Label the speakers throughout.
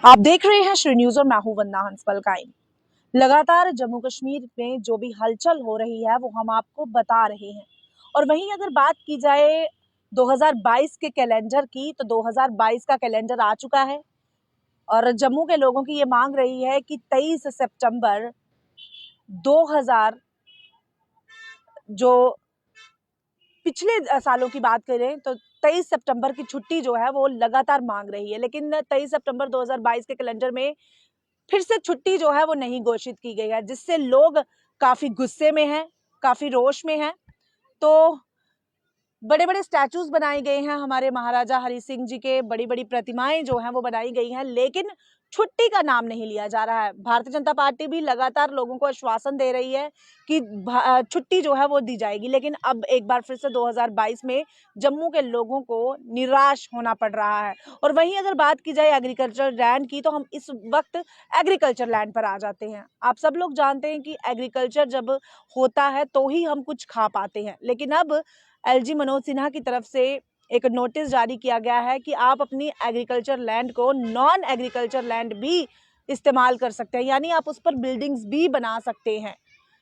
Speaker 1: आप देख रहे हैं श्री न्यूज और मैं हूं वंदना हंसपल काइन। लगातार जम्मू कश्मीर में जो भी हलचल हो रही है वो हम आपको बता रहे हैं। और वहीं अगर बात की जाए 2022 के कैलेंडर की, तो 2022 का कैलेंडर आ चुका है और जम्मू के लोगों की ये मांग रही है कि 23 सितंबर 2000, जो पिछले सालों की बात करें तो 23 सितंबर की छुट्टी जो है वो लगातार मांग रही है, लेकिन 23 सितंबर 2022 के कैलेंडर में फिर से छुट्टी जो है वो नहीं घोषित की गई है, जिससे लोग काफी गुस्से में हैं, काफी रोष में हैं। तो बड़े बड़े स्टैचूज बनाए गए हैं हमारे महाराजा हरि सिंह जी के, बड़ी बड़ी प्रतिमाएं जो हैं वो बनाई गई हैं, लेकिन छुट्टी का नाम नहीं लिया जा रहा है। भारतीय जनता पार्टी भी लगातार लोगों को आश्वासन दे रही है कि छुट्टी जो है वो दी जाएगी, लेकिन अब एक बार फिर से 2022 में जम्मू के लोगों को निराश होना पड़ रहा है। और वहीं अगर बात की जाए एग्रीकल्चर लैंड की, तो हम इस वक्त एग्रीकल्चर लैंड पर आ जाते हैं। आप सब लोग जानते हैं कि एग्रीकल्चर जब होता है तो ही हम कुछ खा पाते हैं, लेकिन अब एलजी मनोज सिन्हा की तरफ से एक नोटिस जारी किया गया है कि आप अपनी एग्रीकल्चर लैंड को नॉन एग्रीकल्चर लैंड भी इस्तेमाल कर सकते हैं, यानी आप उस पर बिल्डिंग्स भी बना सकते हैं।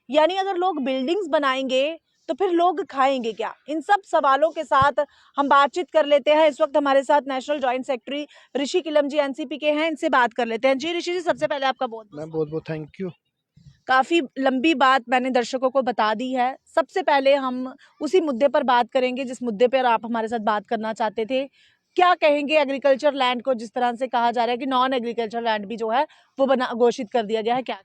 Speaker 1: यानी अगर लोग बिल्डिंग्स बनाएंगे तो फिर लोग खाएंगे क्या? इन सब सवालों के साथ हम बातचीत कर लेते हैं। इस वक्त हमारे साथ नेशनल जॉइंट सेक्रेटरी ऋषि किलम जी एनसीपी के हैं, इनसे बात कर लेते हैं। जी ऋषि जी, सबसे पहले आपका बहुत
Speaker 2: बहुत थैंक यू।
Speaker 1: काफी लंबी बात मैंने दर्शकों को बता दी है। सबसे पहले हम उसी मुद्दे पर बात करेंगे जिस मुद्दे पर आप हमारे साथ बात करना चाहते थे। क्या कहेंगे एग्रीकल्चर लैंड को, जिस तरह से कहा जा रहा है कि नॉन एग्रीकल्चर लैंड भी जो है वो बना घोषित कर दिया गया है, क्या?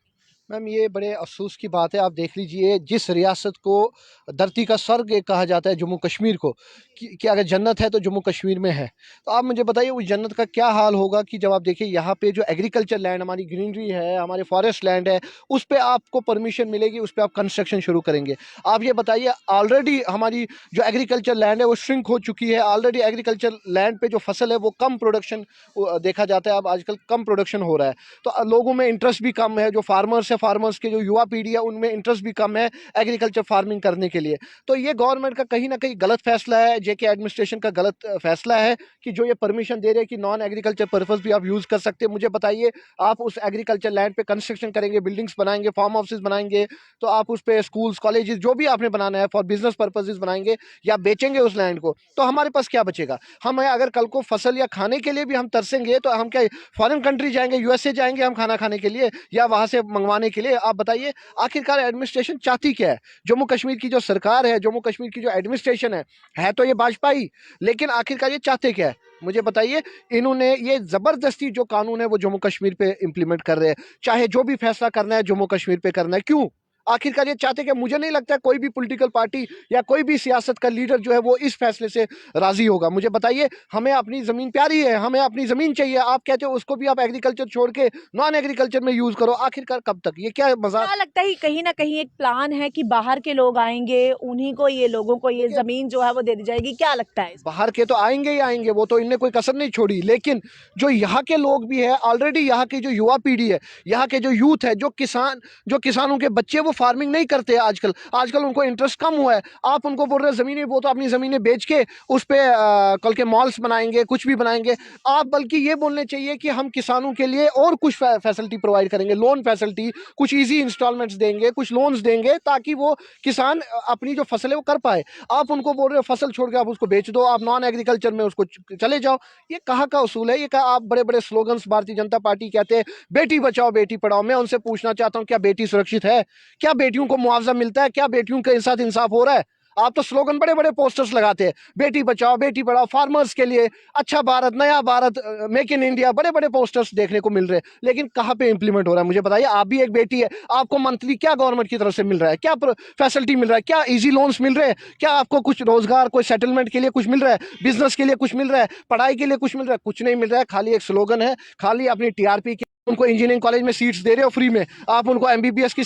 Speaker 2: मैम, ये बड़े अफसोस की बात है। आप देख लीजिए, जिस रियासत को धरती का स्वर्ग कहा जाता है जम्मू कश्मीर को, कि अगर जन्नत है तो जम्मू कश्मीर में है। तो आप मुझे बताइए उस जन्नत का क्या हाल होगा कि जब आप देखिए यहाँ पे जो एग्रीकल्चर लैंड, हमारी ग्रीनरी है, हमारे फॉरेस्ट लैंड है, उस पर आपको परमिशन मिलेगी, उस पर आप कंस्ट्रक्शन शुरू करेंगे। आप ये बताइए, ऑलरेडी हमारी जो एग्रीकल्चर लैंड है वो श्रिंक हो चुकी है। ऑलरेडी एग्रीकल्चर लैंड पे जो फसल है वो कम प्रोडक्शन देखा जाता है। अब आजकल कम प्रोडक्शन हो रहा है, तो लोगों में इंटरेस्ट भी कम है। जो फार्मर्स है, फार्मर्स के जो युवा पीढ़ी है, उनमें इंटरेस्ट भी कम है एग्रीकल्चर फार्मिंग करने के लिए। तो ये गवर्नमेंट का कहीं ना कहीं गलत फैसला है, जेके एडमिनिस्ट्रेशन का गलत फैसला है कि जो ये परमिशन दे रहे हैं कि नॉन एग्रीकल्चर पर्पस भी आप यूज कर सकते हैं। मुझे बताइए, आप उस एग्रीकल्चर लैंड पे कंस्ट्रक्शन करेंगे, बिल्डिंग्स बनाएंगे, फार्म हाउसेज बनाएंगे, तो आप उस पे स्कूल्स, कॉलेजेस, जो भी आपने बनाना है फॉर बिजनेस पर्पसेज बनाएंगे या बेचेंगे उस लैंड को, तो हमारे पास क्या बचेगा? हम अगर कल को फसल या खाने के लिए भी हम तरसेंगे तो हम क्या फॉरेन कंट्री जाएंगे, यूएसए जाएंगे हम खाना खाने के लिए या वहां से मंगवाने के लिए? आप बताइए, आखिरकार एडमिनिस्ट्रेशन चाहती क्या है? जम्मू कश्मीर की जो सरकार है, जम्मू कश्मीर की जो एडमिनिस्ट्रेशन है तो ये भाजपाई, लेकिन आखिरकार ये चाहते क्या है? मुझे बताइए। इन्होंने ये जबरदस्ती जो कानून है वो जम्मू कश्मीर पे इंप्लीमेंट कर रहे हैं, चाहे जो भी फैसला करना है जम्मू कश्मीर पे करना है। क्यों? आखिरकार ये चाहते कि मुझे नहीं लगता कोई भी पॉलिटिकल पार्टी या कोई भी सियासत का लीडर जो है वो इस फैसले से राजी होगा। मुझे बताइए, हमें अपनी जमीन प्यारी है, हमें अपनी जमीन चाहिए, आप कहते हो उसको भी आप एग्रीकल्चर छोड़ के नॉन एग्रीकल्चर में यूज करो। आखिरकार कब तक? ये क्या मजाक?
Speaker 1: क्या लगता है कहीं ना कहीं एक प्लान है कि बाहर के लोग आएंगे, उन्हीं को, ये लोगों को ये जमीन जो है वो दे दी जाएगी? क्या लगता है?
Speaker 2: बाहर के तो आएंगे ही आएंगे, वो तो इनने कोई कसर नहीं छोड़ी, लेकिन जो यहाँ के लोग भी है, ऑलरेडी यहाँ की जो युवा पीढ़ी है, यहाँ के जो यूथ है, जो किसानों के बच्चे, वो फार्मिंग नहीं करते आजकल उनको इंटरेस्ट कम हुआ है। आप उनको बोल रहे हैं जमीनें, वो तो अपनी जमीनें बेच के उस पर कल के मॉल्स बनाएंगे, कुछ भी बनाएंगे। आप बल्कि ये बोलने चाहिए कि हम किसानों के लिए और कुछ फैसिलिटी प्रोवाइड करेंगे, लोन फैसिलिटी, कुछ ईजी इंस्टॉलमेंट्स देंगे, कुछ लोन्स देंगे, ताकि वो किसान अपनी जो फसल है वो कर पाए। आप उनको बोल रहे हो फसल छोड़ के आप उसको बेच दो, आप नॉन एग्रीकल्चर में उसको चले जाओ। ये कहाँ का उसूल है? ये कहा आप बड़े बड़े स्लोगन्स भारतीय जनता पार्टी कहते हैं बेटी बचाओ बेटी पढ़ाओ। मैं उनसे पूछना चाहता हूँ, क्या बेटी सुरक्षित है? क्या बेटियों को मुआवजा मिलता है? क्या बेटियों के साथ इंसाफ हो रहा है? आप तो स्लोगन बड़े बड़े पोस्टर्स लगाते हैं, बेटी बचाओ बेटी पढ़ाओ, फार्मर्स के लिए अच्छा भारत, नया भारत, मेक इन इंडिया, बड़े बड़े पोस्टर्स देखने को मिल रहे हैं, लेकिन कहाँ पे इंप्लीमेंट हो रहा है? मुझे बताइए। आप भी एक बेटी है, आपको मंथली क्या गवर्नमेंट की तरफ से मिल रहा है? क्या फैसिलिटी मिल रहा है? क्या इजी लोन्स मिल रहे हैं? क्या आपको कुछ रोजगार, कोई सेटलमेंट के लिए कुछ मिल रहा है? बिजनेस के लिए कुछ मिल रहा है? पढ़ाई के लिए कुछ मिल रहा है? कुछ नहीं मिल रहा है। खाली एक स्लोगन है, खाली अपनी टीआरपी के। उनको इंजीनियरिंग कॉलेज में सीट्स दे रहे हो फ्री में, आप उनको एमबीबीएस की